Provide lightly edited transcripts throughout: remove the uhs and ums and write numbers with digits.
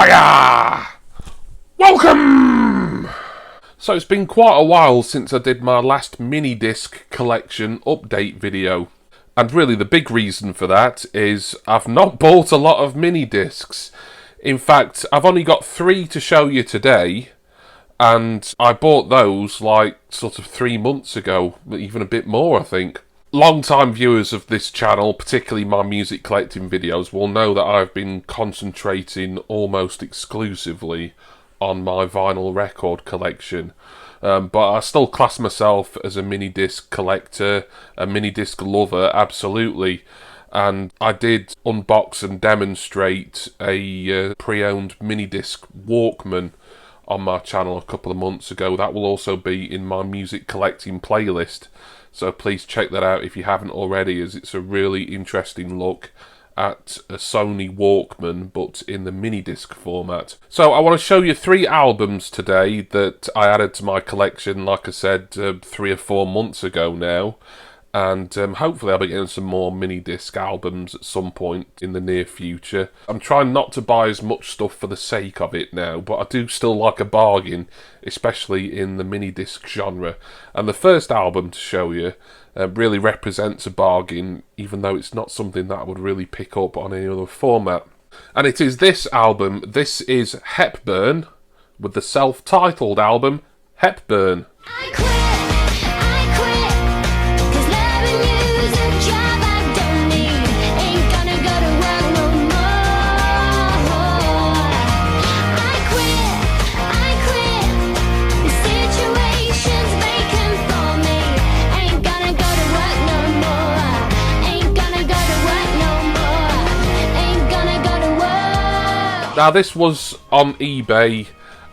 Hiya! Welcome! So it's been quite a while since I did my last mini-disc collection update video. And really the big reason for that is I've not bought a lot of mini-discs. In fact, I've only got 3 to show you today. And I bought those like sort of 3 months ago, even a bit more I think. Long-time viewers of this channel, particularly my music collecting videos, will know that I've been concentrating almost exclusively on my vinyl record collection. But I still class myself as a mini-disc collector, a mini-disc lover, absolutely. And I did unbox and demonstrate a pre-owned mini-disc Walkman on my channel a couple of months ago. That will also be in my music collecting playlist. So please check that out if you haven't already, as it's a really interesting look at a Sony Walkman, but in the mini-disc format. So I want to show you 3 albums today that I added to my collection, like I said, 3 or 4 months ago now. And hopefully I'll be getting some more mini-disc albums at some point in the near future. I'm trying not to buy as much stuff for the sake of it now, but I do still like a bargain, especially in the mini-disc genre. And the first album to show you really represents a bargain, even though it's not something that I would really pick up on any other format. And it is this album. This is Hepburn, with the self-titled album, Hepburn. Now this was on eBay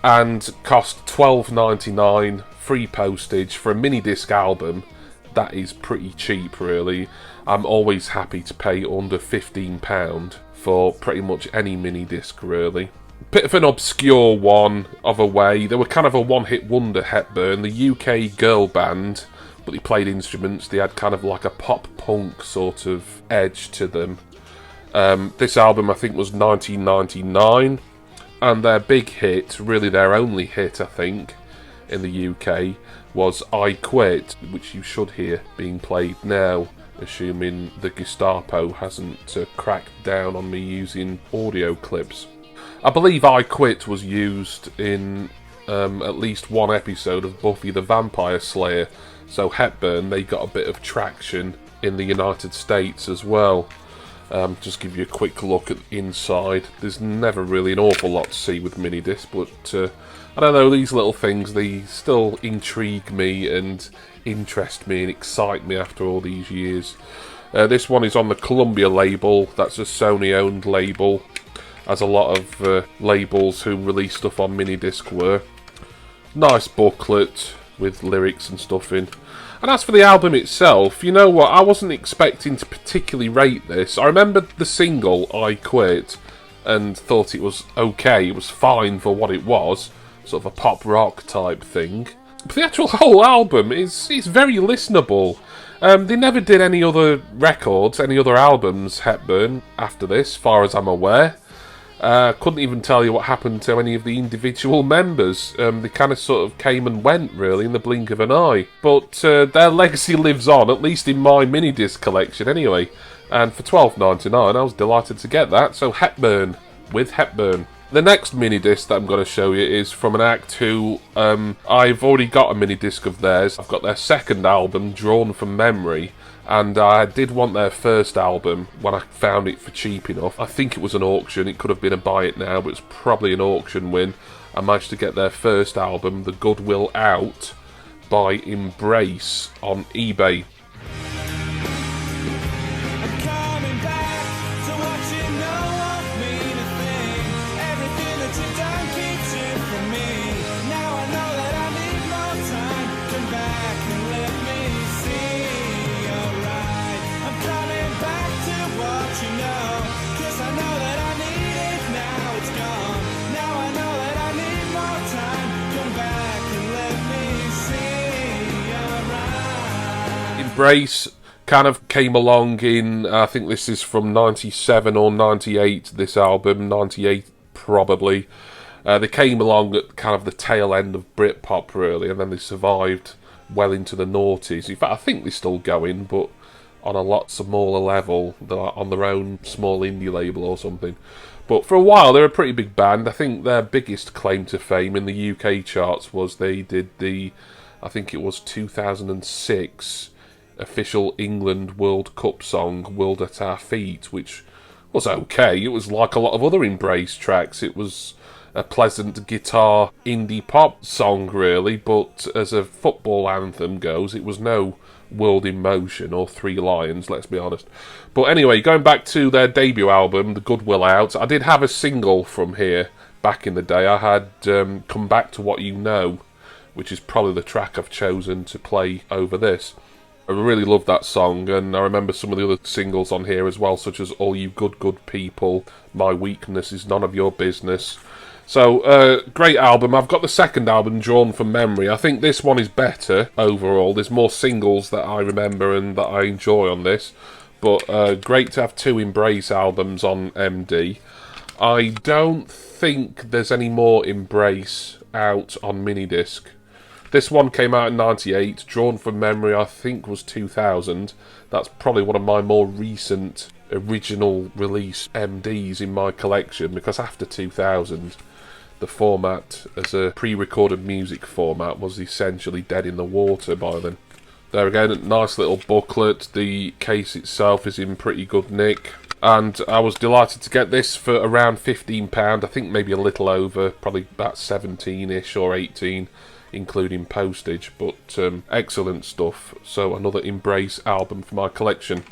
and cost $12.99 free postage for a mini-disc album. That is pretty cheap really. I'm always happy to pay under £15 for pretty much any mini-disc really. Bit of an obscure one of a way. They were kind of a one-hit wonder, Hepburn, the UK girl band, but they played instruments. They had kind of like a pop-punk sort of edge to them. This album I think was 1999, and their big hit, really their only hit I think, in the UK was I Quit, which you should hear being played now, assuming the Gestapo hasn't cracked down on me using audio clips. I believe I Quit was used in at least one episode of Buffy the Vampire Slayer, so Hepburn, they got a bit of traction in the United States as well. Just give you a quick look at the inside. There's never really an awful lot to see with mini-disc, but I don't know, these little things, they still intrigue me and interest me and excite me after all these years. This one is on the Columbia label. That's a Sony-owned label, as a lot of labels who release stuff on mini-disc were. Nice booklet with lyrics and stuff in. And as for the album itself, you know what, I wasn't expecting to particularly rate this. I remembered the single, I Quit, and thought it was okay, it was fine for what it was, sort of a pop rock type thing. But the actual whole album is very listenable. They never did any other records, any other albums, Hepburn, after this, far as I'm aware. Couldn't even tell you what happened to any of the individual members. They kind of sort of came and went, really, in the blink of an eye. But their legacy lives on, at least in my mini-disc collection anyway. And for $12.99, I was delighted to get that. So Hepburn, with Hepburn. The next mini-disc that I'm going to show you is from an act who I've already got a mini-disc of theirs. I've got their second album, Drawn from Memory. And I did want their first album when I found it for cheap enough. I think it was an auction. It could have been a buy it now, but it's probably an auction win. I managed to get their first album, The Goodwill Out, by Embrace on eBay. Embrace kind of came along in, I think this is from 97 or 98, this album, 98 probably. They came along at kind of the tail end of Britpop, really, and then they survived well into the noughties. In fact, I think they're still going, but on a lot smaller level. They're on their own small indie label or something. But for a while, they're a pretty big band. I think their biggest claim to fame in the UK charts was they did the, I think it was 2006 official England World Cup song, World at Our Feet, which was okay. It was like a lot of other Embrace tracks. It was a pleasant guitar indie pop song, really, but as a football anthem goes, it was no World in Motion or Three Lions, let's be honest. But anyway, going back to their debut album, The Goodwill Out, I did have a single from here back in the day. I had Come Back to What You Know, which is probably the track I've chosen to play over this. I really love that song, and I remember some of the other singles on here as well, such as All You Good Good People, My Weakness Is None of Your Business. So, great album. I've got the second album, Drawn from Memory. I think this one is better overall. There's more singles that I remember and that I enjoy on this. But great to have two Embrace albums on MD. I don't think there's any more Embrace out on MiniDisc. This one came out in 98. Drawn from Memory, I think, was 2000. That's probably one of my more recent original release MDs in my collection, because after 2000... the format as a pre-recorded music format was essentially dead in the water by then. There again, a nice little booklet. The case itself is in pretty good nick. And I was delighted to get this for around £15. I think maybe a little over, probably about 17-ish or 18, including postage. But excellent stuff. So another Embrace album for my collection.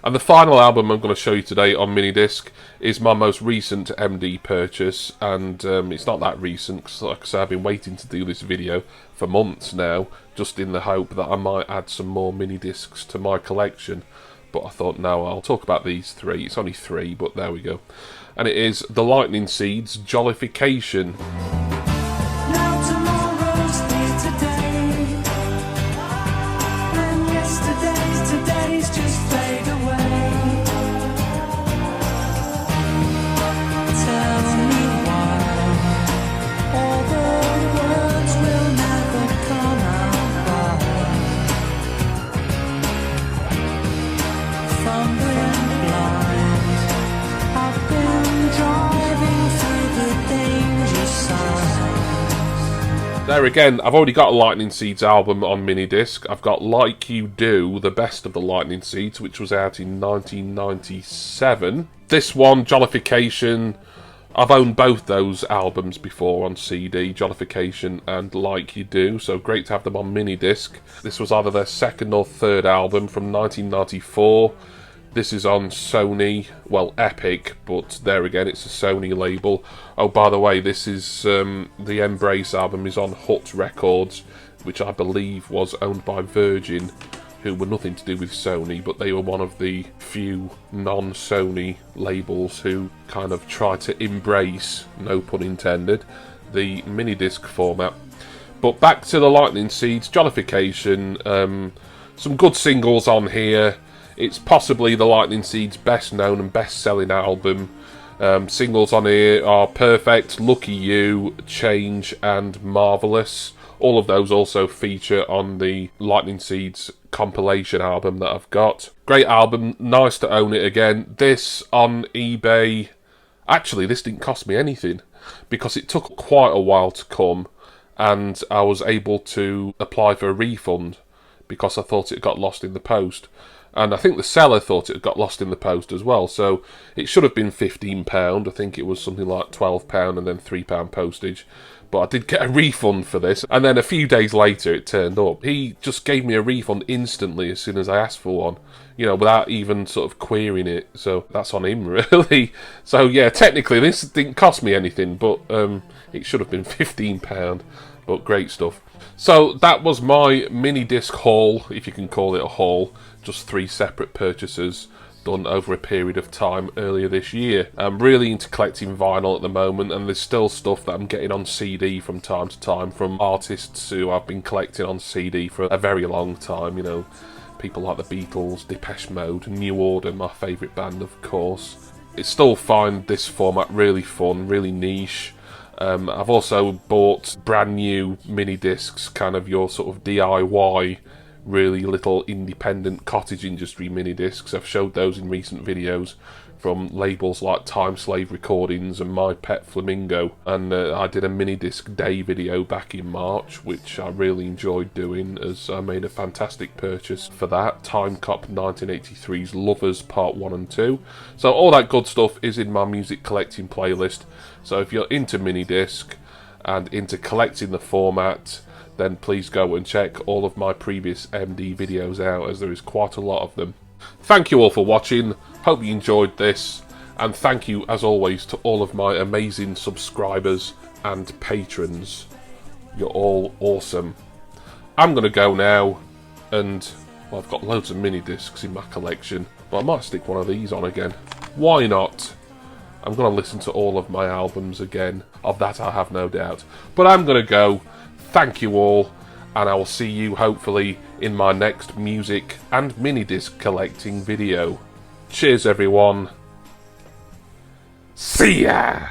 And the final album I'm going to show you today on MiniDisc is my most recent MD purchase, and it's not that recent, because like I said, I've been waiting to do this video for months now, just in the hope that I might add some more MiniDiscs to my collection. But I thought, no, I'll talk about these three. It's only three, but there we go. And it is The Lightning Seeds, Jollification. Now tomorrow's here today, and today's just fade away. Tell me why all the words will never come out right. Fumbling blind, I've been driving through the danger signs. There again, I've already got a Lightning Seeds album on MiniDisc. I've got Like You Do, the best of the Lightning Seeds, which was out in 1997. This one, Jollification, I've owned both those albums before on CD, Jollification and Like You Do, so great to have them on MiniDisc. This was either their second or third album from 1994. This is on Sony, well, Epic, but there again, it's a Sony label. Oh, by the way, this is, the Embrace album is on Hut Records, which I believe was owned by Virgin, who were nothing to do with Sony, but they were one of the few non-Sony labels who kind of tried to embrace, no pun intended, the MiniDisc format. But back to the Lightning Seeds, Jollification, some good singles on here. It's possibly the Lightning Seeds' best known and best selling album. Singles on here are Perfect, Lucky You, Change and Marvellous. All of those also feature on the Lightning Seeds compilation album that I've got. Great album, nice to own it again. This on eBay, actually this didn't cost me anything because it took quite a while to come, and I was able to apply for a refund because I thought it got lost in the post. And I think the seller thought it got lost in the post as well, so it should have been £15. I think it was something like £12 and then £3 postage. But I did get a refund for this, and then a few days later it turned up. He just gave me a refund instantly as soon as I asked for one, you know, without even sort of querying it. So that's on him, really. So yeah, technically this didn't cost me anything, but it should have been £15. But great stuff. So that was my MiniDisc haul, if you can call it a haul. Just 3 separate purchases done over a period of time earlier this year. I'm really into collecting vinyl at the moment, and there's still stuff that I'm getting on CD from time to time from artists who I've been collecting on CD for a very long time, you know, people like the Beatles, Depeche Mode, New Order, my favourite band of course, I still find this format really fun, really niche. I've also bought brand new mini discs, kind of your sort of DIY, really little independent cottage industry mini discs. I've showed those in recent videos from labels like Time Slave Recordings and My Pet Flamingo, and I did a mini disc day video back in March, which I really enjoyed doing, as I made a fantastic purchase for that, Time Cop 1983's Lovers Part 1 and 2. So all that good stuff is in my music collecting playlist, so if you're into mini disc and into collecting the format, then please go and check all of my previous MD videos out, as there is quite a lot of them. Thank you all for watching, hope you enjoyed this, and thank you as always to all of my amazing subscribers and patrons. You're all awesome. I'm going to go now, and well, I've got loads of mini discs in my collection, but I might stick one of these on again. Why not? I'm going to listen to all of my albums again, of that I have no doubt. But I'm going to go. Thank you all, and I will see you hopefully in my next music and mini disc collecting video. Cheers everyone. See ya!